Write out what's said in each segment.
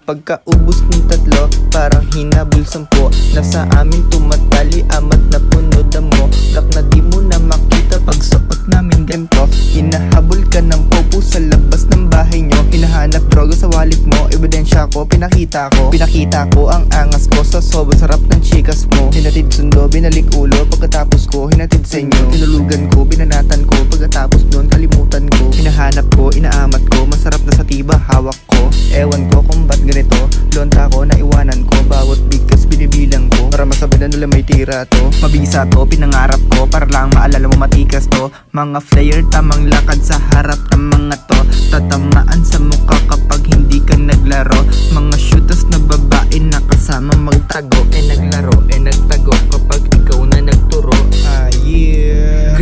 Pagkaubos ng tatlo, parang hinabol 10. Nasa amin tumatali, amat na puno damo. Black na di mo na makita pag suot namin ganito. Hinahabol ka ng popo sa labas ng bahay nyo. Hinahanap droga sa wallet mo, ebidensya ko, pinakita ko ang angas ko sa sobrang sarap ng chikas mo. Hinatid sundo, binalik ulo, pagkatapos ko hinatid sa inyo. Tinulugan ko, binanatan ko, pagkatapos nun kalimutan ko. Hinahanap ko, inaamat ko, masarap na sa tiba, hawak ko. Ewan ko kung ba't ganito, lonta ko, naiwanan ko. Bawat bigkas binibilang ko, para masabi na nila may tira to. Mabisa to, pinangarap ko, para lang maalala mo matikas to. Mga flyer, tamang lakad sa harap ng mga to. Tatamaan sa mukha kapag hindi ka naglaro. Mga shooters na babae na kasama magtago. Naglaro, nagtago kapag ikaw na nagturo. Yeah.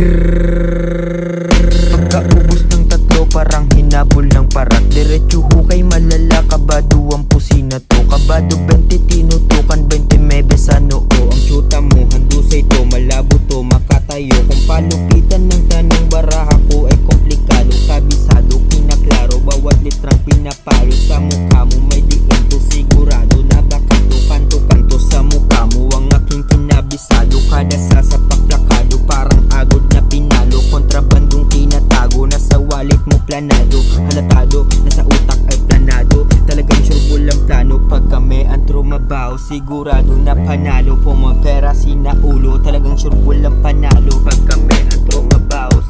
Pagkaubos ng tatlo, parang hinabol ng parat. Diretso hukay malala, kabado ang pusina to. Kabado 20 tinutukan, 20 mebe sa noo. Ang syuta mo, handusay to, malabo to, makatayo. Kung palupitan ng tanong baraha ko ay komplikado. Kabisado, kinaklaro, bawat litrang pinapalo. Sa mukha mo may diin to, sigurado na baka to, kanto-kanto sa mukha mo. Ang aking kinabisado, kada sasapak plakado, parang agod na pinalo. Kontrabandong tinatago, nasa wallet mo planado. Halatado, nasa utak ay planado. Talagang sure walang plano, pag kami ang trumabaho, sigurado na panalo. Pumapera sinaulo, talagang sure walang panalo. Pag kami ang trumabaho,